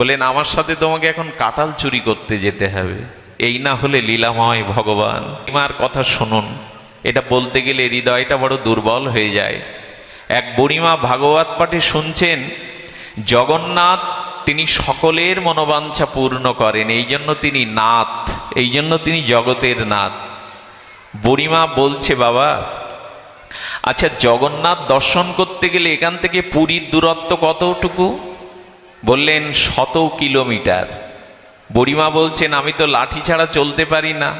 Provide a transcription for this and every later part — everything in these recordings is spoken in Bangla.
বললেন আমার সাথে তোমাকে এখন কাঁঠাল চুরি করতে যেতে হবে, এই না হলে লীলাময় ভগবান। বুড়িমার কথা শুনুন, এটা বলতে গেলে হৃদয়টা বড় দুর্বল হয়ে যায়। এক বুড়িমা ভাগবত পাঠে শুনছেন জগন্নাথ তিনি সকলের মনোবাঞ্ছা পূর্ণ করেন, এই জন্য তিনি নাথ, এই জন্য তিনি জগতের নাথ। বুড়িমা বলছে বাবা আচ্ছা জগন্নাথ দর্শন করতে গেলে এখান থেকে পুরীর দূরত্ব কতটুকু? বললেন 100 কিলোমিটার। বুড়িমা বলছেন আমি তো লাঠি ছাড়া চলতে পারি না,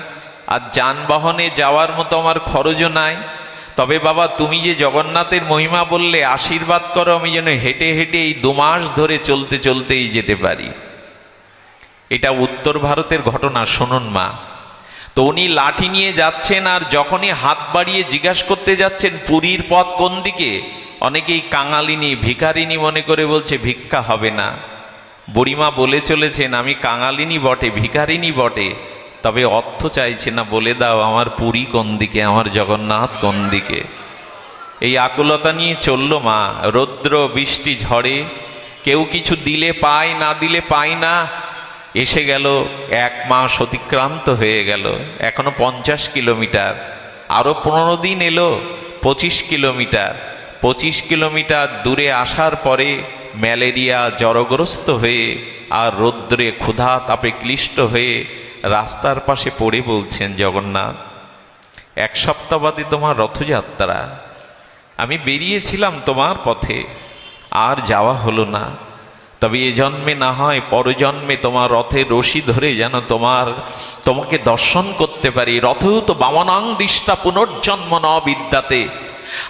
আর যানবাহনে যাওয়ার মতো আমার খরচও নাই। তবে বাবা তুমি যে জগন্নাথের মহিমা বললে, আশীর্বাদ করো আমি যেন হেঁটে হেঁটে এই 2 মাস ধরে চলতে চলতেই যেতে পারি। এটা উত্তর ভারতের ঘটনা, শুনুন মা। তো উনি লাঠি নিয়ে যাচ্ছেন, আর যখনই হাত বাড়িয়ে জিজ্ঞাসা করতে যাচ্ছেন পুরীর পথ কোন দিকে, অনেকেই কাঙালিনী ভিখারিনী মনে করে বলছে ভিক্ষা হবে না। বুড়িমা বলে চলেছেন আমি কাঙালিনী বটে, ভিখারিনী বটে, তবে অর্থ চাইছে না, বলে দাও আমার পুরী কোন দিকে, আমার জগন্নাথ কোন দিকে। এই আকুলতা নিয়ে চলল মা। রৌদ্র বৃষ্টি ঝড়ে কেউ কিছু দিলে পায়, না দিলে পায় না। এসে গেল 1 মাস অতিক্রান্ত হয়ে গেল, এখনো 50 কিলোমিটার। আরও 15 দিন এলো 25 কিলোমিটার। 25 কিলোমিটার দূরে আসার পরে ম্যালেরিয়া জ্বরগ্রস্ত হয়ে আর রৌদ্রে ক্ষুধা তাপে ক্লিষ্ট হয়ে রাস্তার পাশে পড়ে বলছেন জগন্নাথ 1 সপ্তাহ বাদে তোমার রথযাত্রা, আমি বেরিয়েছিলাম তোমার পথে, আর যাওয়া হলো না। তবে এ জন্মে না হয় পরজন্মে তোমার রথের রশি ধরে যেন তোমাকে দর্শন করতে পারি। রথেও তো বামনাং দৃষ্টা পুনর্জন্ম ন বিদ্যাতে,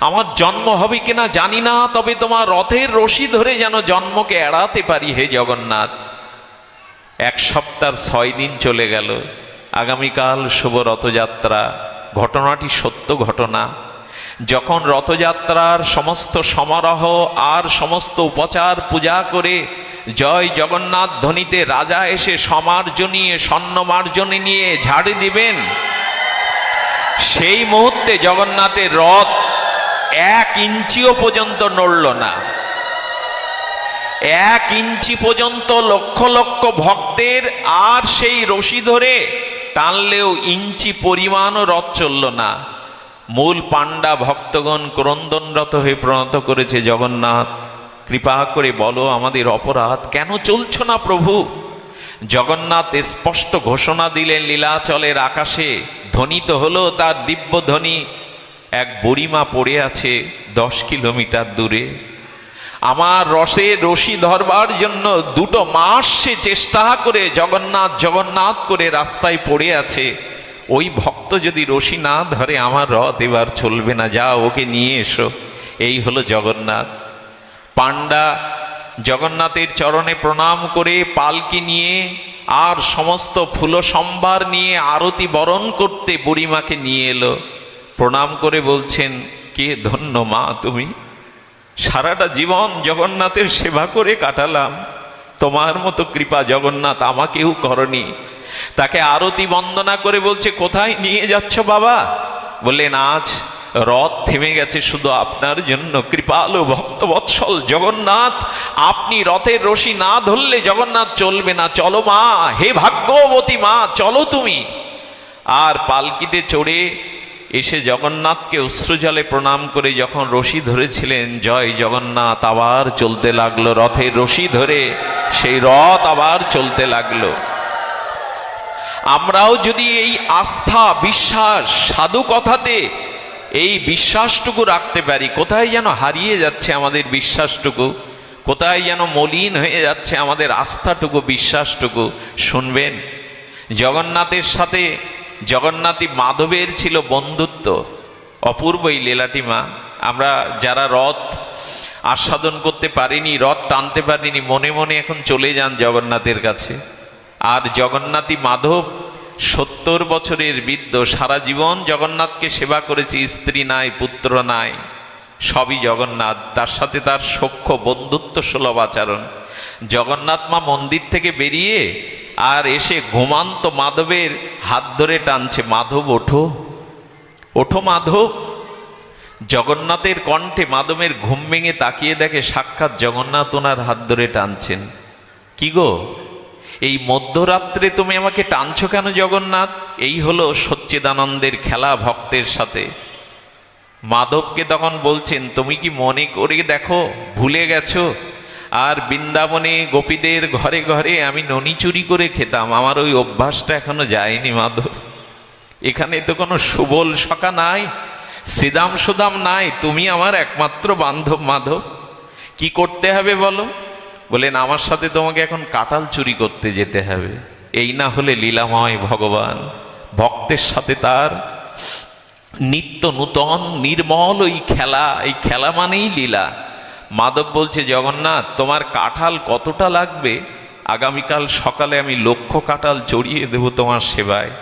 আমার জন্ম হবে কিনা জানি না, তবে তোমার রথের রশি ধরে যেন জন্মকে এড়াতে পারি হে জগন্নাথ। 1 সপ্তাহ 6 দিন চলে গেল। আগামীকাল শুভ রথযাত্রা। ঘটনাটি সত্য ঘটনা। যখন রথযাত্রার সমস্ত সমারোহ আর সমস্ত উপচার পূজা করে জয় জগন্নাথ ধ্বনিতে রাজা এসে সমার্জনীয় স্বর্ণমার্জনী নিয়ে ঝাড়ি দিবেন, সেই মুহূর্তে জগন্নাথের রথ 1 ইঞ্চিও পর্যন্ত নড়ল না। 1 ইঞ্চি পর্যন্ত লক্ষ লক্ষ ভক্তের আর সেই রশি ধরে টানলেও ইঞ্চি পরিমাণও রথ চলল না। মূল পাণ্ডা ভক্তগণ ক্রন্দনরত হয়ে প্রণত করেছে জগন্নাথ কৃপা করে বলো আমাদের অপরাধ, কেন চলছ না প্রভু? জগন্নাথ স্পষ্ট ঘোষণা দিলেন লীলাচলের আকাশে। ধ্বনিত হলো তার দিব্য ধ্বনি। এক বুড়িমা পড়ে আছে 10 কিলোমিটার দূরে। আমার রশি ধরবার জন্য 2 মাস সে চেষ্টা করে জগন্নাথ জগন্নাথ করে রাস্তায় পড়ে আছে। ওই ভক্ত যদি রশি না ধরে আমার রথ এবার চলবে না, যাও ওকে নিয়ে এসো। এই হলো জগন্নাথ। পাণ্ডা জগন্নাথের চরণে প্রণাম করে পালকি নিয়ে আর সমস্ত ফুল সম্ভার নিয়ে আরতি বরণ করতে বুড়িমাকে নিয়ে এলো। প্রণাম করে বলছেন কে ধন্য মা তুমি, সারাটা জীবন জগন্নাথের সেবা করে কাটালাম, তোমার মতো কৃপা জগন্নাথ আমাকেও করনি। তাকে আরতি বন্দনা করে বলছে কোথায় নিয়ে যাচ্ছ বাবা? বললেন আজ রথ থেমে গেছে শুধু আপনার জন্য, কৃপালু ভক্তবৎসল জগন্নাথ, আপনি রথের রশি না ধরলে জগন্নাথ চলবে না। চলো মা, হে ভাগ্যবতী মা, চলো তুমি। আর পালকিতে চড়ে এসে জগন্নাথকে অশ্রুজলে প্রণাম করে যখন রশি ধরেছিলেন, জয় জগন্নাথ আবার চলতে লাগলো। রথের রশি ধরে সেই রথ আবার চলতে লাগলো। আমরাও যদি এই আস্থা বিশ্বাস সাধু কথাতে এই বিশ্বাসটুকু রাখতে পারি, কোথায় যেন হারিয়ে যাচ্ছে আমাদের বিশ্বাসটুকু, কোথায় যেন মলিন হয়ে যাচ্ছে আমাদের আস্থাটুকু বিশ্বাসটুকু। শুনবেন জগন্নাথের সাথে জগন্নাথী মাধবের ছিল বন্ধুত্ব, অপূর্ব এই লীলাটি মা। আমরা যারা রথ আস্বাদন করতে পারিনি, রথ টানতে পারিনি, মনে মনে এখন চলে যান জগন্নাথের কাছে। আর জগন্নাথী মাধব 70 বছরের বৃদ্ধ, সারা জীবন জগন্নাথকে সেবা করেছে, স্ত্রী নাই পুত্র নাই, সবই জগন্নাথ। তার সাথে তার সখ্য বন্ধুত্ব সুলভ আচরণ। জগন্নাথ মা মন্দির থেকে বেরিয়ে আর এসে ঘুমান্ত মাধবের হাত ধরে টানছে, মাধব ওঠো, ওঠো মাধব। জগন্নাথের কণ্ঠে মাধবের ঘুম ভেঙে তাকিয়ে দেখে সাক্ষাৎ জগন্নাথ ওনার হাত ধরে টানছেন। কি গো, এই মধ্যরাত্রে তুমি আমাকে টানছো কেন জগন্নাথ? এই হলো সচ্চিদানন্দের খেলা ভক্তের সাথে। মাধবকে তখন বলছেন, তুমি কি মনে করে দেখো ভুলে গেছো? আর বৃন্দাবনে গোপীদের ঘরে ঘরে আমি ননি চুরি করে খেতাম, আমার ওই অভ্যাসটা এখনো যায়নি মাধব। এখানে তো কোনো সুবল সখা নাই, শ্রীদাম সুদাম নাই, তুমি আমার একমাত্র বান্ধব মাধব। কি করতে হবে বলো? বলেন, আমার সাথে তোমাকে এখন কাঁঠাল চুরি করতে যেতে হবে। এই না হলে লীলাময় ভগবান, ভক্তের সাথে তার নিত্য নূতন নির্মল ওই খেলা, এই খেলা মানেই লীলা। মাধব বলছে, জগন্নাথ তোমার কাঁঠাল কতটা লাগবে? আগামীকাল সকালে আমি 1,00,000 কাঁঠাল চড়িয়ে দেব তোমার সেবায়।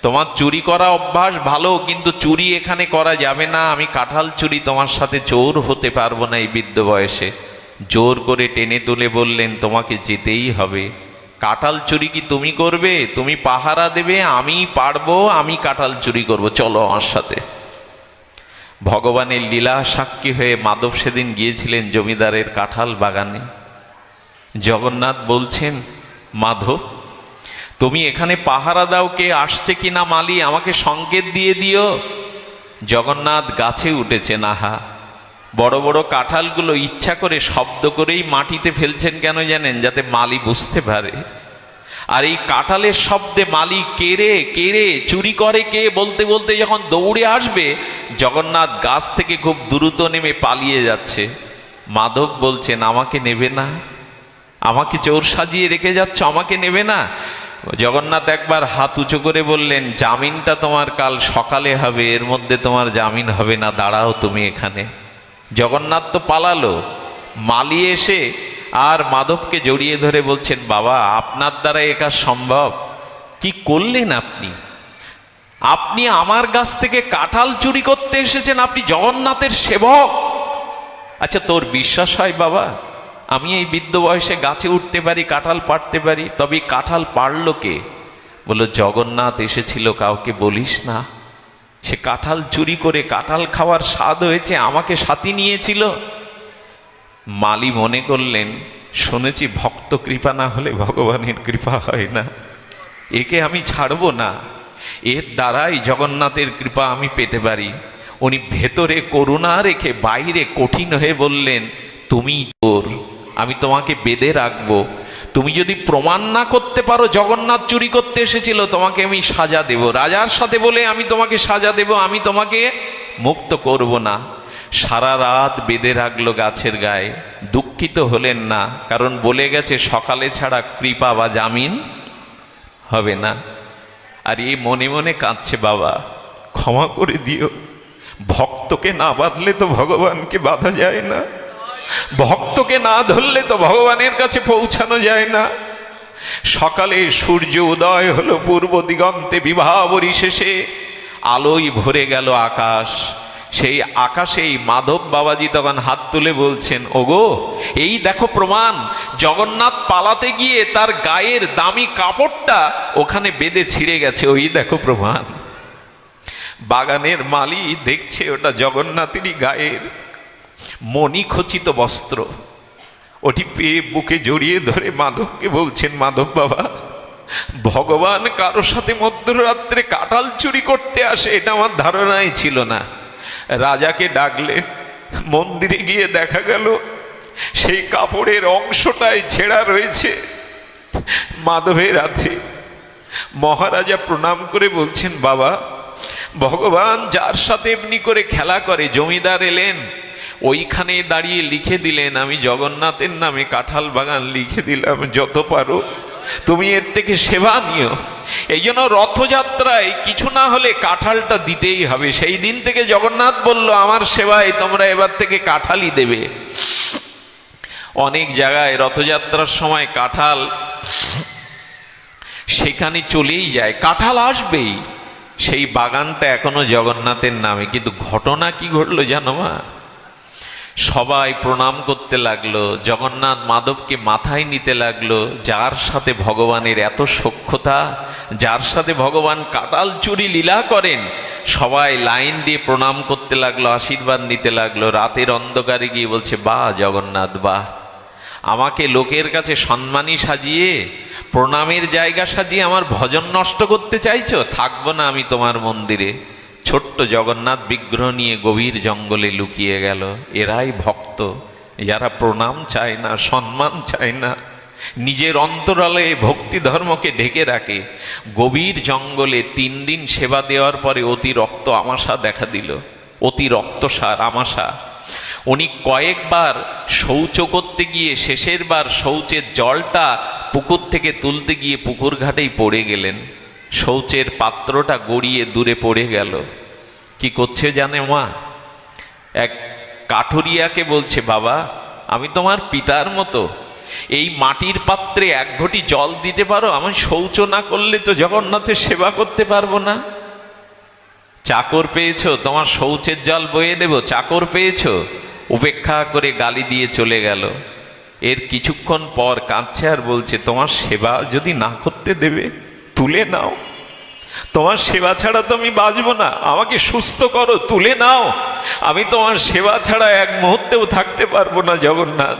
তোমার চুরি করা অভ্যাস ভালো, কিন্তু চুরি এখানে করা যাবে না। আমি কাঁঠাল চুরি তোমার সাথে চোর হতে পারবো না এই বৃদ্ধ বয়সে। জোর করে টেনে তুলে বললেন, তোমাকে যেতেই হবে। কাঁঠাল চুরি কি তুমি করবে? তুমি পাহারা দেবে? আমি পারবো, আমি কাঁঠাল চুরি করব, চলো আমার সাথে। ভগবানের লীলা সাক্ষী হয়ে মাধব সেদিন গিয়েছিলেন জমিদারের কাঁঠাল বাগানে। জগন্নাথ বলছেন, মাধব তুমি এখানে পাহারা দাও, কে আসছে কিনা মালি আমাকে সংকেত দিয়ে দিও। জগন্নাথ গাছে উঠেছেন। আহা, বড় বড় কাঁঠালগুলো ইচ্ছা করে শব্দ করেই মাটিতে ফেলছেন কেন জানেন? যাতে মালি বুঝতে পারে। আর এই কাঁঠালের শব্দে মালি কে রে কে রে, চুরি করে কে বলতে বলতে যখন দৌড়ে আসবে, জগন্নাথ গাছ থেকে খুব দ্রুত নেমে পালিয়ে যাচ্ছে। মাধব বলছেন, আমাকে নেবে না? আমাকে চোর সাজিয়ে রেখে যাচ্ছ, আমাকে নেবে না? জগন্নাথ একবার হাত উঁচু করে বললেন, জামিনটা তোমার কাল সকালে হবে, এর মধ্যে তোমার জামিন হবে না, দাঁড়াও তুমি এখানে। জগন্নাথ তো পালালো। মালি এসে আর মাধবকে জড়িয়ে ধরে বলছেন, বাবা আপনার দ্বারা এ কাজ সম্ভব? কি করলেন আপনি? আপনি আমার গাছ থেকে কাঁঠাল চুরি করতে এসেছেন, আপনি জগন্নাথের সেবক। আচ্ছা তোর বিশ্বাস হয় বাবা আমি এই বৃদ্ধ বয়সে গাছে উঠতে পারি, কাঁঠাল পাড়তে পারি? তবে কাঁঠাল পাড়লো কে? বলল, জগন্নাথ এসেছিল, কাউকে বলিস না। সে কাঁঠাল চুরি করে কাঁঠাল খাওয়ার স্বাদ হয়েছে, আমাকে সাথী নিয়েছিল। মালি মনে করলেন, শুনেছি ভক্ত কৃপা না হলে ভগবানের কৃপা হয় না, একে আমি ছাড়বো না, এর দ্বারাই জগন্নাথের কৃপা আমি পেতে পারি। উনি ভেতরে করুণা রেখে বাইরে কঠিন হয়ে বললেন, তুমি চোর, আমি তোমাকে বেঁধে রাখবো। তুমি যদি প্রমাণ না করতে পারো জগন্নাথ চুরি করতে এসেছিল, তোমাকে আমি সাজা দেব। রাজার সাথে বলে আমি তোমাকে সাজা দেব, আমি তোমাকে মুক্ত করব না। সারা রাত বেঁধে রাখলো গাছের গায়ে। দুঃখিত হলেন না, কারণ বলে গেছে সকালে ছাড়া কৃপা বা জামিন হবে না। আর এই মনে মনে কাঁদছে, বাবা ক্ষমা করে দিও, ভক্তকে না বাঁধলে তো ভগবানকে বাঁধা যায় না, ভক্তকে না ধরলে তো ভগবানের কাছে পৌঁছানো যায় না। সকালে সূর্য উদয় হলো পূর্ব দিগন্তে, বিভাবরী শেষে আলোয় ভরে গেল আকাশ। সেই আকাশেই মাধব বাবাজি তখন হাত তুলে বলছেন, ওগো এই দেখো প্রমাণ, জগন্নাথ পালাতে গিয়ে তার গায়ের দামি কাপড়টা ওখানে বেঁধে ছিঁড়ে গেছে, ওই দেখো প্রমাণ। বাগানের মালি দেখছে ওটা জগন্নাথেরই গায়ের মণিখচিত বস্ত্র। ওটি পেয়ে বুকে জড়িয়ে ধরে মাধবকে বলছেন, মাধব বাবা ভগবান কারো সাথে মধ্যরাত্রে কাঁঠাল চুরি করতে আসে এটা আমার ধারণাই ছিল না। রাজাকে ডাকলেন, মন্দিরে গিয়ে দেখা গেল সেই কাপড়ের অংশটাই ছেঁড়া রয়েছে মাধবের হাতে। মহারাজা প্রণাম করে বলছেন, বাবা ভগবান যার সাথে এমনি করে খেলা করে। জমিদার এলেন, ওইখানে দাঁড়িয়ে লিখে দিলেন, আমি জগন্নাথের নামে কাঁঠাল বাগান লিখে দিলাম, যত পারো তুমি এর থেকে সেবা নিও। এই জন্য রথযাত্রায় কিছু না হলে কাঁঠালটা দিতেই হবে। সেই দিন থেকে জগন্নাথ বলল, আমার সেবায় তোমরা এবার থেকে কাঁঠালই দেবে। অনেক জায়গায় রথযাত্রার সময় কাঁঠাল সেখানে চলেই যায়, কাঁঠাল আসবেই। সেই বাগানটা এখনো জগন্নাথের নামে। কিন্তু ঘটনা কি ঘটলো জানো মা? সবাই প্রণাম করতে লাগলো, জগন্নাথ মাধবকে মাথায় নিতে লাগলো। যার সাথে ভগবানের এত সখ্যতা, যার সাথে ভগবান কাঁঠাল চুরি লীলা করেন, সবাই লাইন দিয়ে প্রণাম করতে লাগলো, আশীর্বাদ নিতে লাগলো। রাতের অন্ধকারে গিয়ে বলছে, বাহ জগন্নাথ বাহ, আমাকে লোকের কাছে সম্মানী সাজিয়ে, প্রণামের জায়গা সাজিয়ে আমার ভজন নষ্ট করতে চাইছো? থাকবো না আমি তোমার মন্দিরে। ছোট্ট জগন্নাথ বিগ্রহ নিয়ে গভীর জঙ্গলে লুকিয়ে গেল। এরাই ভক্ত, যারা প্রণাম চায় না, সম্মান চায় না, নিজের অন্তরালে ভক্তি ধর্মকে ঢেকে রাখে। গভীর জঙ্গলে 3 দিন সেবা দেওয়ার পরে অতি রক্ত আমাশা দেখা দিল, অতি রক্তসার আমাশা। উনি কয়েকবার শৌচ করতে গিয়ে শেষের বার শৌচের জলটা পুকুর থেকে তুলতে গিয়ে পুকুর ঘাটেই পড়ে গেলেন। শৌচের পাত্রটা গড়িয়ে দূরে পড়ে গেল। কি করছে জানে মা? এক কাঠুরিয়াকে বলছে, বাবা আমি তোমার পিতার মতো, এই মাটির পাত্রে 1 ঘটি জল দিতে পারো? আমি শৌচ না করলে তো জগন্নাথের সেবা করতে পারবো না। চাকর পেয়েছো, তোমার শৌচের জল বয়ে দেব? চাকর পেয়েছো? উপেক্ষা করে গালি দিয়ে চলে গেল। এর কিছুক্ষণ পর কাঁদছে আর বলছে, তোমার সেবা যদি না করতে দেবে তুলে নাও, তোমার সেবা ছাড়া তো আমি বাঁচবো না, আমাকে সুস্থ করো, তুলে নাও, আমি তোমার সেবা ছাড়া 1 মুহূর্তেও থাকতে পারবো না জগন্নাথ।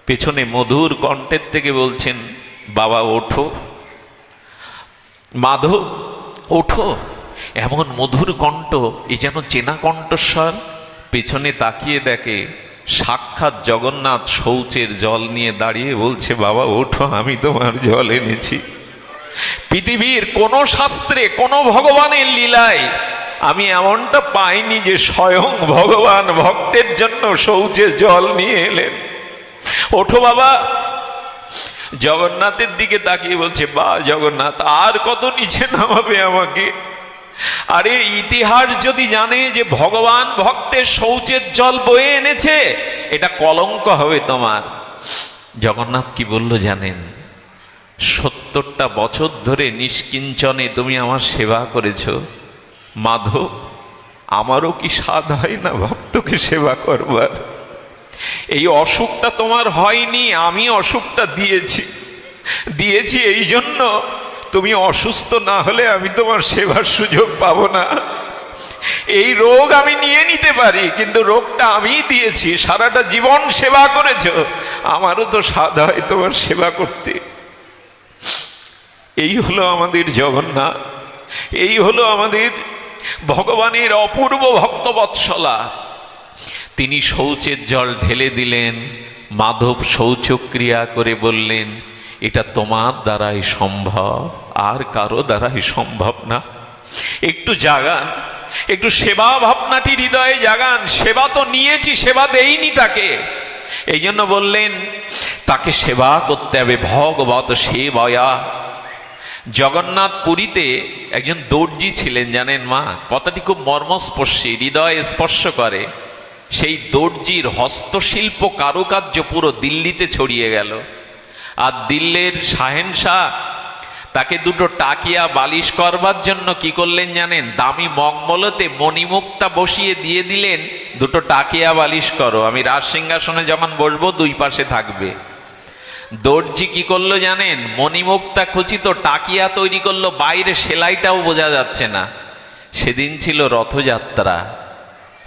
পেছনে মধুর কণ্ঠের থেকে বলছেন, বাবা ওঠো, মাধব ওঠো। এমন মধুর কণ্ঠ, এই যেন চেনা কণ্ঠস্বর। পেছনে তাকিয়ে দেখে সাক্ষাৎ জগন্নাথ শৌচের জল নিয়ে দাঁড়িয়ে বলছে, বাবা ওঠো, আমি তোমার জল এনেছি। পৃথিবীর কোনো শাস্ত্রে, কোনো ভগবানের লীলায় আমি এমনটা পাইনি যে স্বয়ং ভগবান ভক্তের জন্য শৌচের জল নিয়ে এলেন। ওঠো বাবা। জগন্নাথের দিকে তাকিয়ে বলছে, বা জগন্নাথ আর কত নিচে নামাবে আমাকে? আরে ইতিহাস যদি জানে যে ভগবান ভক্তের শৌচের জল বয়ে এনেছে, এটা কলঙ্ক হবে তোমার। জগন্নাথ কি বলল জানেন? 70টা বছর ধরে নিষ্কিঞ্চনে তুমি আমার সেবা করেছ মাধব, আমারও কি স্বাদ হয় না ভক্তকে সেবা করবার? এই অসুখটা তোমার হয়নি, আমি অসুখটা দিয়েছি এই জন্য তুমি অসুস্থ না হলে আমি তোমার সেবার সুযোগ পাবো না। এই রোগ আমি নিয়ে নিতে পারি, কিন্তু রোগটা আমিই দিয়েছি। সারাটা জীবন সেবা করেছ, আমারও তো স্বাদ হয় তোমার সেবা করতে। এই হলো আমাদের জগন্নাথ, এই হলো আমাদের ভগবানের অপূর্ব ভক্তবৎসলা। তিনি শৌচের জল ঢেলে দিলেন। মাধব শৌচক্রিয়া করে বললেন, এটা তোমার দ্বারাই সম্ভব, আর কারো দ্বারাই সম্ভব না। একটু জাগান, একটু সেবা ভাবনাটি হৃদয়ে জাগান। সেবা তো নিয়েছি, সেবা দেইনি তাকে। এই জন্য বললেন তাকে সেবা করতে হবে, ভগবত সেবয়া। জগন্নাথ পুরীতে একজন দর্জি ছিলেন জানেন মা, কথাটি খুব মর্মস্পর্শী, হৃদয়ে স্পর্শ করে। সেই দর্জির হস্তশিল্প কারুকার্য পুরো দিল্লিতে ছড়িয়ে গেল। আর দিল্লির শাহেনশাহ তাকে 2টো টাকিয়া বালিশ করবার জন্য কি করলেন জানেন? দামি মগমলতে মণিমুক্তা বসিয়ে দিয়ে দিলেন, 2টো টাকিয়া বালিশ করো, আমি রাজ সিংহাসনে যখন বসবো 2 পাশে থাকবে। দর্জি কি করলো জানেন? মণিমুক্তা খচিত টাকিয়া তৈরি করলো, বাইরে সেলাইটাও বোঝা যাচ্ছে না। সেদিন ছিল রথযাত্রা।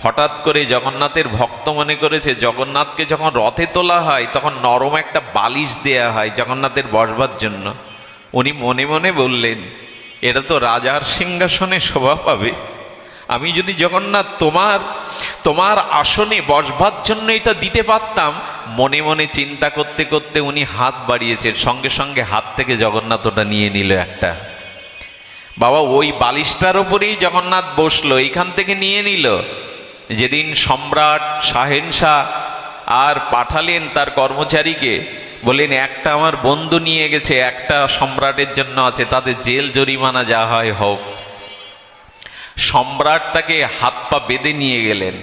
হঠাৎ করে জগন্নাথের ভক্ত মনে করেছে জগন্নাথকে যখন রথে তোলা হয় তখন নরম একটা বালিশ দেয়া হয় জগন্নাথের বসবার জন্য। উনি মনে মনে বললেন, এটা তো রাজার সিংহাসনে শোভা পাবে, আমি যদি জগন্নাথ তোমার আসনে বসবার জন্য এটা দিতে পারতাম। মনে মনে চিন্তা করতে করতে উনি হাত বাড়িয়েছেন, সঙ্গে সঙ্গে হাত থেকে জগন্নাথ ওটা নিয়ে নিল একটা। বাবা ওই বালিশটার ওপরেই জগন্নাথ বসলো, এইখান থেকে নিয়ে নিল। যেদিন সম্রাট শাহেনশাহ আর পাঠালেন তার কর্মচারীকে, বললেন একটা আমার বন্ধু নিয়ে গেছে, একটা সম্রাটের জন্য আছে, তাদের জেল জরিমানা যা হয় হোক। সম্রাট তাকে হাত পা বেঁধে নিয়ে গেলেন।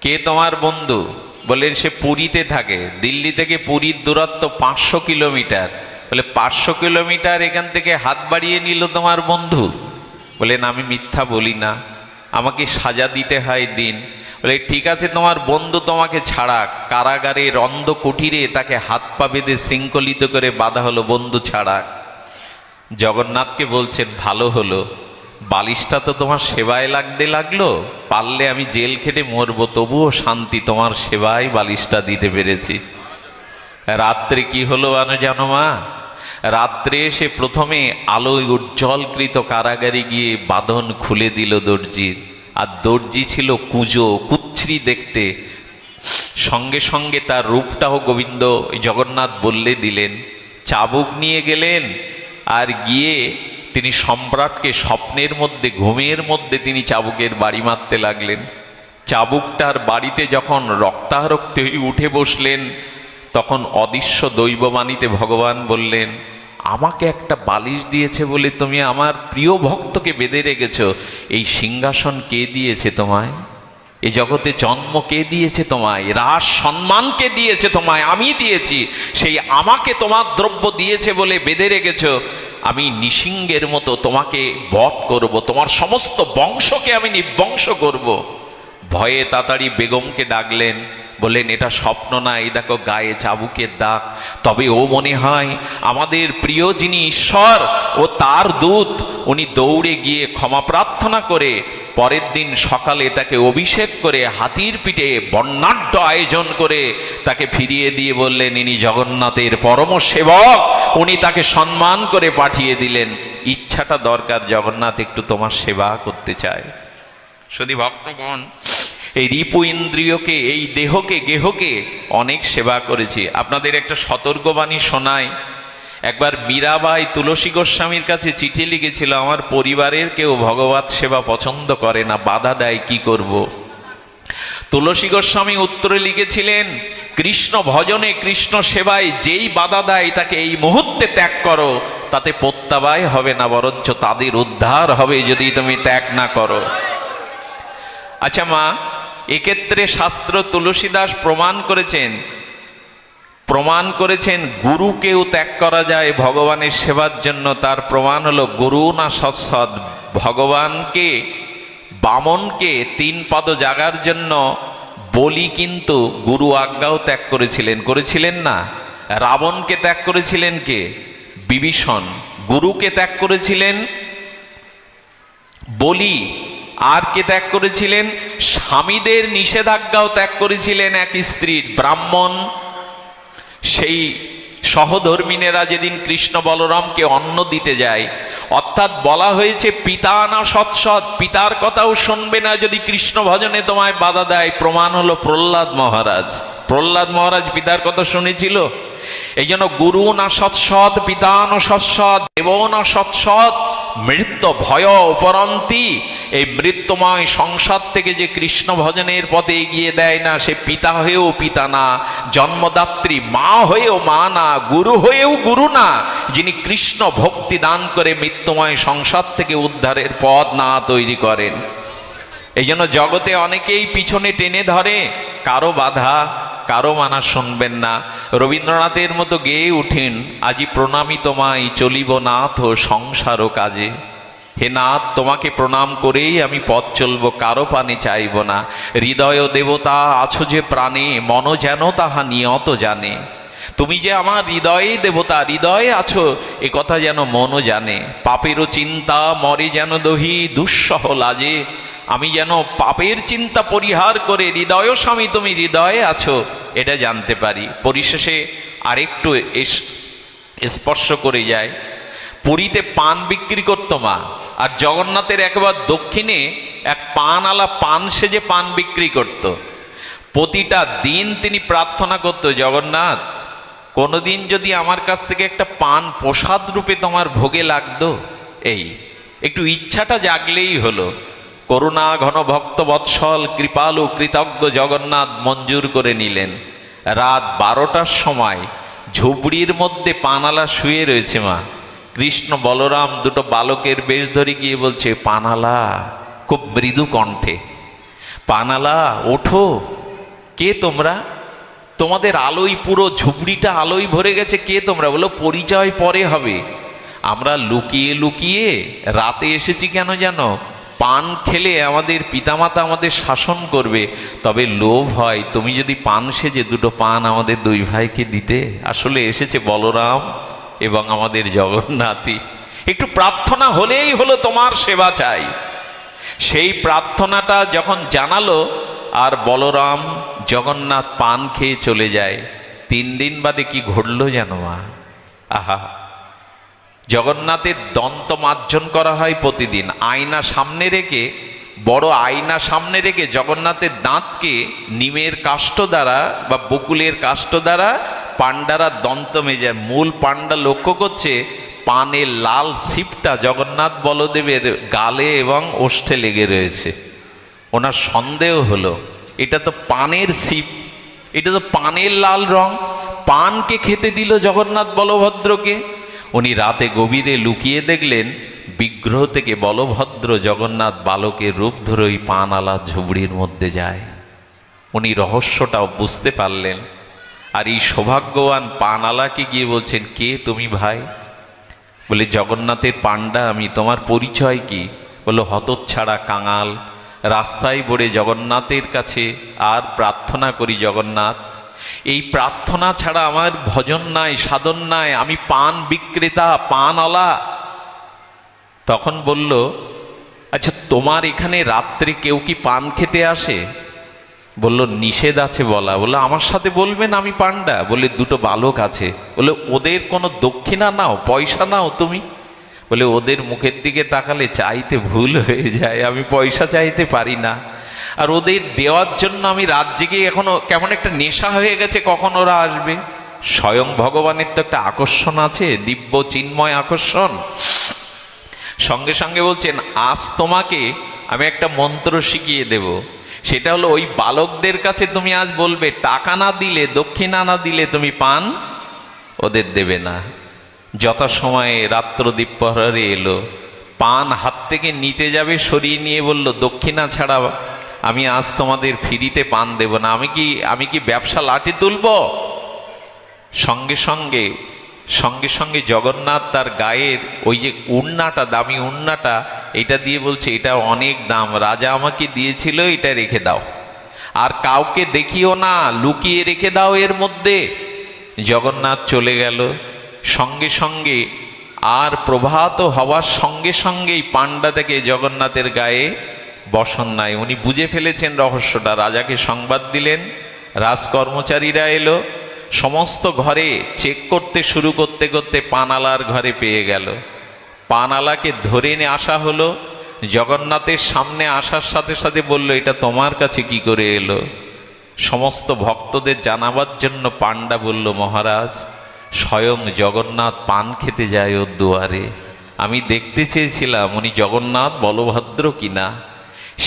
কে তোমার বন্ধু? বললেন সে পুরীতে থাকে, দিল্লি থেকে পুরীর দূরত্ব 500 কিলোমিটার। বলে 500 কিলোমিটার এখান থেকে হাত বাড়িয়ে নিল তোমার বন্ধু? বলেন আমি মিথ্যা বলি না, আমাকে সাজা দিতে হয় দিন। বলে ঠিক আছে, তোমার বন্ধু তোমাকে ছাড়া, কারাগারের অন্ধ কুঠিরে তাকে হাত পা বেঁধে শৃঙ্খলিত করে বাঁধা হলো, বন্ধু ছাড়া। জগন্নাথকে বলছেন ভালো হলো, বালিশটা তো তোমার সেবায় লাগলো, পারলে আমি জেল খেটে মরবো, তবুও শান্তি, তোমার সেবায় বালিশটা দিতে পেরেছি। রাত্রে কি হলো জানো মা? রাত্রে এসে প্রথমে আলোয় উজ্জ্বলকৃত কারাগারে গিয়ে বাঁধন খুলে দিল দর্জির। আর দর্জি ছিল কুঁজো, কুচ্ছরি দেখতে। সঙ্গে সঙ্গে তার রূপটাও গোবিন্দ জগন্নাথ বললে দিলেন। চাবুক নিয়ে গেলেন, আর গিয়ে তিনি সম্রাটকে স্বপ্নের মধ্যে, ঘুমের মধ্যে তিনি চাবুকের বাড়ি মারতে লাগলেন। চাবুকটার বাড়িতে যখন রক্তারক্ত হয়ে উঠে বসলেন, তখন অদৃশ্য দৈববাণীতে ভগবান বললেন, আমাকে একটা বালিশ দিয়েছে বলে তুমি আমার প্রিয় ভক্তকে বেঁধে রেখেছ। এই সিংহাসন কে দিয়েছে তোমায়? এই জগতে জন্ম কে দিয়েছে তোমায়? রাজ সম্মান কে দিয়েছে তোমায়? আমি দিয়েছি। সেই আমাকে তোমার দ্রব্য দিয়েছে বলে বেঁধে রেখেছ। আমি নিসিংহের মতো তোমাকে বধ করব, তোমার সমস্ত বংশকে আমি নিবংশ করব। ভয়ে তাড়াতাড়ি বেগমকে ডাকলেন, বললেন এটা স্বপ্ন না, এই দেখো গায়ে চাবুকের দাগ। তবে ও মনে হয় আমাদের প্রিয় যিনি ঈশ্বর ও তার দূত, উনি দৌড়ে গিয়ে ক্ষমা প্রার্থনা করে পরের দিন সকালে তাকে অভিষেক করে হাতির পিঠে বর্ণাঢ্য আয়োজন করে তাকে ফিরিয়ে দিয়ে বললেন ইনি জগন্নাথের পরম সেবক। উনি তাকে সম্মান করে পাঠিয়ে দিলেন। ইচ্ছাটা দরকার, জগন্নাথ একটু তোমার সেবা করতে চায়। শুধু ভক্তগণ, এই রিপু ইন্দ্রিয়কে, এই দেহকে, গেহকে অনেক সেবা করেছি। আপনাদের একটা সতর্কবাণী শোনায়। একবার মীরাবাই তুলসী গোস্বামীর কাছে চিঠি লিখেছিল, আমার পরিবারের কেউ ভগবত সেবা পছন্দ করে না, বাধা দেয়, কি করব। তুলসী গোস্বামী উত্তরে লিখেছিলেন, কৃষ্ণ ভজনে, কৃষ্ণ সেবায় যেই বাধা দেয় তাকে এই মুহূর্তে ত্যাগ করো। তাতে প্রত্যাবায় হবে না, বরঞ্চ তাদের উদ্ধার হবে যদি তুমি ত্যাগ না করো। আচ্ছা মা, এক্ষেত্রে শাস্ত্র তুলসীদাস প্রমাণ করেছেন গুরুকেও ত্যাগ করা যায় ভগবানের সেবার জন্য। তার প্রমাণ হলো গুরু না সৎসৎ। ভগবানকে, বামনকে 3 পদ জাগার জন্য বলি কিন্তু গুরু আজ্ঞাও ত্যাগ করেছিলেন না? রাবণকে ত্যাগ করেছিলেন কে? বিভীষণ। গুরুকে ত্যাগ করেছিলেন বলি। আর কে ত্যাগ করেছিলেন? স্বামীদের নিষেধাজ্ঞাও ত্যাগ করেছিলেন এক স্ত্রীর, ব্রাহ্মণ। সেই সহধর্মিনেরা যেদিন কৃষ্ণ বলরামকে অন্ন দিতে যায়, অর্থাৎ বলা হয়েছে পিতা না সৎসৎ, পিতার কথাও শুনবে না যদি কৃষ্ণ ভজনে তোমায় বাধা দেয়। প্রমাণ হলো প্রহ্লাদ মহারাজ পিতার কথা শুনেছিল। এই জন্য গুরু না সৎসৎ, পিতা না সৎসৎ, দেব না সৎসৎ, মৃত্যু ভয় উপরন্তি। এই মৃত্যুময় সংসার থেকে যে কৃষ্ণ ভজনের পথে এগিয়ে দেয় না, সে পিতা হয়েও পিতা না, জন্মদাত্রী মা হয়েও মা না, গুরু হয়েও গুরু না, যিনি কৃষ্ণ ভক্তি দান করে মৃত্যুময় সংসার থেকে উদ্ধারের পথ না তৈরি করেন। এই জন্য জগতে অনেকেই পিছনে টেনে ধরে, কারো বাধা, কারো মানা শুনবেন না। রবীন্দ্রনাথের মতো গেয়ে উঠেন, আজি প্রণামী তোমায় চলিব নাথ সংসার ও কাজে। হে নাথ, তোমাকে প্রণাম করেই আমি পথ চলব, কারো পানে চাইব না। হৃদয় দেবতা আছো যে প্রাণে, মন যেন তাহা নিয়ত জানে। তুমি যে আমার হৃদয়ে দেবতা, হৃদয়ে আছো এ কথা যেন মনও জানে। পাপেরও চিন্তা মরে যেন দহি দুঃসহ লাজে। আমি যেন পাপের চিন্তা পরিহার করে হৃদয় স্বামী তুমি হৃদয়ে আছো এটা জানতে পারি। পরিশেষে আরেকটু স্পর্শ করে যায়। পুরীতে পান বিক্রি করতো মা, আর জগন্নাথের একেবারে দক্ষিণে এক পানওয়ালা পান সেজে পান বিক্রি করত। প্রতিটা দিন তিনি প্রার্থনা করত, জগন্নাথ কোনোদিন যদি আমার কাছ থেকে একটা পান প্রসাদ রূপে তোমার ভোগে লাগতো, এই একটু ইচ্ছাটা জাগলেই হলো। করুণা ঘন ভক্ত বৎসল কৃপালু কৃতজ্ঞ জগন্নাথ মঞ্জুর করে নিলেন। রাত 12টার সময় ঝুবড়ির মধ্যে পানালা শুয়ে রয়েছে মা। কৃষ্ণ বলরাম দুটো বালকের বেশ ধরে গিয়ে বলছে, পানালা, খুব মৃদু কণ্ঠে, পানালা ওঠো, কে তোমরা? তোমাদের আলোয় পুরো ঝুবড়িটা আলোয় ভরে গেছে, কে তোমরা? বলো পরিচয় পরে হবে। আমরা লুকিয়ে লুকিয়ে রাতে এসেছি কেন জানো? পান খেলে আমাদের পিতামাতা আমাদের শাসন করবে, তবে লোভ হয় তুমি যদি পান সেজে দুটো পান আমাদের 2 ভাইকে দিতে। আসলে এসেছে বলরাম এবং আমাদের জগন্নাথই। একটু প্রার্থনা হলেই হলো তোমার সেবা চাই। সেই প্রার্থনাটা যখন জানালো, আর বলরাম জগন্নাথ পান খেয়ে চলে যায়। 3 দিন বাদে কি ঘটলো জানো মা? আহা, জগন্নাথের দন্ত মার্জন করা হয় প্রতিদিন, আয়না সামনে রেখে, বড় আয়না সামনে রেখে জগন্নাথের দাঁতকে নিমের কাষ্ঠ দ্বারা বা বকুলের কাষ্ঠ দ্বারা পাণ্ডারা দন্ত মেজে। মূল পাণ্ডা লক্ষ্য করছে পানের লাল ছিপটা জগন্নাথ বলদেবের গালে এবং ওষ্ঠে লেগে রয়েছে। ওনার সন্দেহ হলো এটা তো পানের ছিপ, এটা তো পানের লাল রং, পানকে খেতে দিল জগন্নাথ বলভদ্রকে। উনি রাতে গভীরে লুকিয়ে দেখলেন বিগ্রহ থেকে বলভদ্র জগন্নাথ বালকের রূপ ধরে ওই পানআলা ঝুবড়ির মধ্যে যায়। উনি রহস্যটাও বুঝতে পারলেন। আর এই সৌভাগ্যবান পানআলাকে গিয়ে বলছেন, কে তুমি ভাই? বলে, জগন্নাথের পাণ্ডা আমি। তোমার পরিচয় কি? বললো, হতচ্ছাড়া কাঙাল, রাস্তায় পড়ে জগন্নাথের কাছে আর প্রার্থনা করি জগন্নাথ, এই প্রার্থনা ছাড়া আমার ভজন নাই, সাধন নাই, আমি পান বিক্রেতা, পানআলা। তখন বলল, আচ্ছা তোমার এখানে রাত্রে কেউ কি পান খেতে আসে? বলল, নিষেধ আছে বলা। বললো, আমার সাথে বলবেন আমি পাণ্ডা? বলে, 2টো বালক আছে। বলে, ওদের কোনো দক্ষিণা নাও, পয়সা নাও তুমি? বলে, ওদের মুখের দিকে তাকালে চাইতে ভুল হয়ে যায়, আমি পয়সা চাইতে পারি না। আর ওদের দেওয়ার জন্য আমি রাত জেগে এখনো কেমন একটা নেশা হয়ে গেছে কখন ওরা আসবে। স্বয়ং ভগবানের তো একটা আকর্ষণ আছে, দিব্য চিন্ময় আকর্ষণ। সঙ্গে সঙ্গে বলছেন, আজ তোমাকে আমি একটা মন্ত্র শিখিয়ে দেব। সেটা হলো, ওই বালকদের কাছে তুমি আজ বলবে টাকা না দিলে, দক্ষিণা না দিলে তুমি পান ওদের দেবে না। যথাসময়ে রাত্র দ্বীপ্রহরে এলো, পান হাত থেকে নিতে যাবে, সরিয়ে নিয়ে বলল, দক্ষিণা ছাড়া আমি আজ তোমাদের ফ্রিতে পান দেব না। আমি কি ব্যবসা লাঠি তুলব? সঙ্গে সঙ্গে সঙ্গে সঙ্গে জগন্নাথ তার গায়ের ওই যে উড়নাটা, দামি উড়নাটা, এটা দিয়ে বলছে, এটা অনেক দাম, রাজা আমাকে দিয়েছিল, এটা রেখে দাও, আর কাউকে দেখিও না, লুকিয়ে রেখে দাও এর মধ্যে। জগন্নাথ চলে গেল। সঙ্গে সঙ্গে আর প্রভাত হওয়ার সঙ্গে সঙ্গেই পাণ্ডা থেকে জগন্নাথের গায়ে বসন নাই। উনি বুঝে ফেলেছেন রহস্যটা, রাজাকে সংবাদ দিলেন। রাজকর্মচারীরা এলো, সমস্ত ঘরে চেক করতে শুরু করতে করতে পানআলার ঘরে পেয়ে গেল। পানআলাকে ধরে নিয়ে আসা হলো। জগন্নাথের সামনে আসার সাথে সাথে বলল, এটা তোমার কাছে কি করে এলো? সমস্ত ভক্তদের জানাবার জন্য পাণ্ডা বলল, মহারাজ, স্বয়ং জগন্নাথ পান খেতে যায় ওর দুয়ারে, আমি দেখতে চেয়েছিলাম উনি জগন্নাথ বলভদ্র কিনা।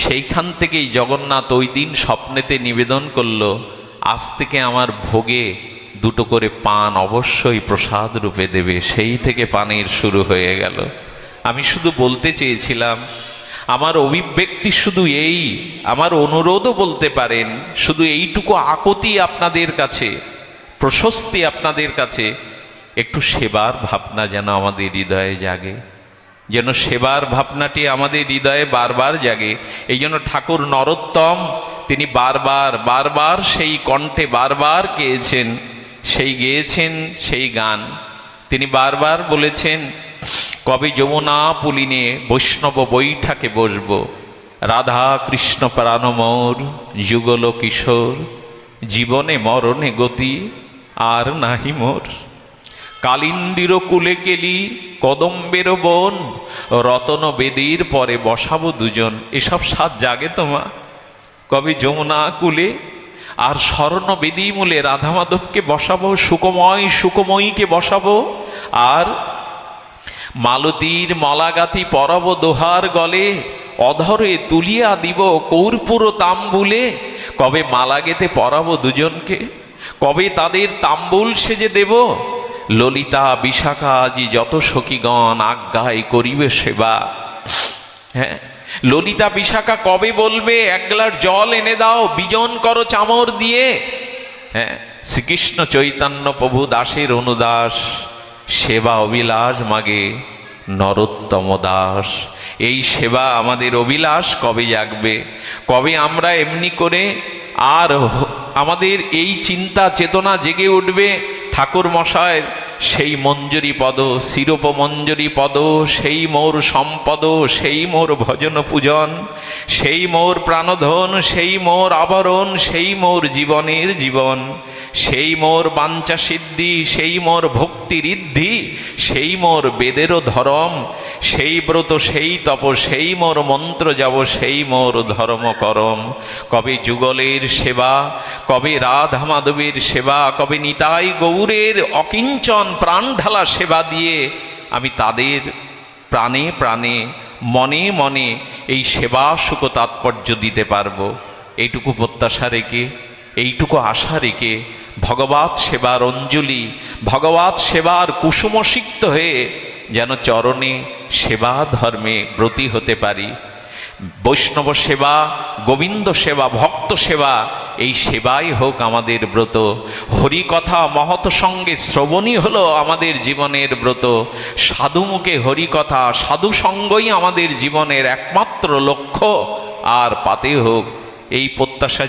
সেইখান থেকেই জগন্নাথ ওই দিন স্বপ্নেতে নিবেদন করল, আজ থেকে আমার ভোগে 2টো করে পান অবশ্যই প্রসাদ রূপে দেবে। সেই থেকে পানের শুরু হয়ে গেল। আমি শুধু বলতে চেয়েছিলাম, আমার অভিব্যক্তি শুধু এই, আমার অনুরোধও বলতে পারেন, শুধু এইটুকু আকুতি আপনাদের কাছে, প্রশস্তি আপনাদের কাছে, একটু সেবার ভাবনা যেন আমাদের হৃদয়ে জাগে, যেন সেবার ভাবনাটি আমাদের হৃদয়ে বারবার জাগে। এই জন্য ঠাকুর নরোত্তম তিনি বারবার বারবার সেই কণ্ঠে বারবার গেয়েছেন, সেই গান তিনি বারবার বলেছেন, কবে যমুনা পুলিনে বৈষ্ণব বৈঠাকে বসবো, রাধা কৃষ্ণ প্রাণ মোর যুগল কিশোর, জীবনে মরণে গতি আর নাহি মোর, কালিন্দির কুলে কেলি কদম্বের বন, রতন বেদীর পরে বসাবো 2জন। এসব সাত জাগে তোমা? কবে যমুনা কুলে আর স্বর্ণ বেদী মূলে রাধা মাধবকে বসাবো, সুকময়ীকে বসাবো, আর মালতীর মলাগাতি পরব দোহার গলে, অধরে তুলিয়া দিব কর্পূর তাম্বুলে। কবে মালা গেতে পরাবো 2জনকে, কবে তাদের তাম্বুল সেজে দেব, ললিতা বিশাখা আজি যত সখীগণ আজ্ঞায় করিবে সেবা। হ্যাঁ, ললিতা বিশাখা কবে বলবে, 1 গ্লাস জল এনে দাও, বিজন করো চামর দিয়ে। হ্যাঁ, শ্রীকৃষ্ণ চৈতন্য প্রভু দাসের অনুদাস, সেবা অবিলাস মাগে নরোত্তম দাস। এই সেবা আমাদের অভিলাষ কবে জাগবে? কবে আমরা এমনি করে আর আমাদের এই চিন্তা চেতনা জেগে উঠবে ঠাকুর মশায়ের সেই মঞ্জুরি পদ, শিরোপ মঞ্জুরি পদ, সেই মোর সম্পদ, সেই মোর ভজন পূজন, সেই মোর প্রাণধন, সেই মোর আবরণ, সেই মোর জীবনের জীবন, সেই মোর বাঞ্ছা সিদ্ধি, সেই মোর ভক্তি ঋদ্ধি, সেই মোর বেদেরও ধরম, সেই ব্রত সেই তপ, সেই মোর মন্ত্র যাব, সেই মোর ধর্ম করম। কবে যুগলের সেবা, কবে রাধা মাধবের সেবা, কবে নিতাই গৌরের অকিঞ্চন প্রাণ ঢালা সেবা দিয়ে আমি তাদের প্রাণে প্রাণে মনে মনে এই সেবা সুখ তাৎপর্য দিতে পারবো। এইটুকু প্রত্যাশা রেখে, এইটুকু আশা রেখে ভগবৎ সেবার অঞ্জলি, ভগবৎ সেবার কুসুমসিক্ত হয়ে যেন চরণে সেবা ধর্মে ব্রতী হতে পারি। বৈষ্ণব সেবা, গোবিন্দ সেবা, ভক্ত সেবা, এই সেবাই হোক আমাদের ব্রত। হরিকথা মহৎ সঙ্গে শ্রবণই হলো আমাদের জীবনের ব্রত। সাধুমুখে হরিকথা, সাধু সঙ্গই আমাদের জীবনের একমাত্র লক্ষ্য। আর পাতে হোক এই প্রত্যাশা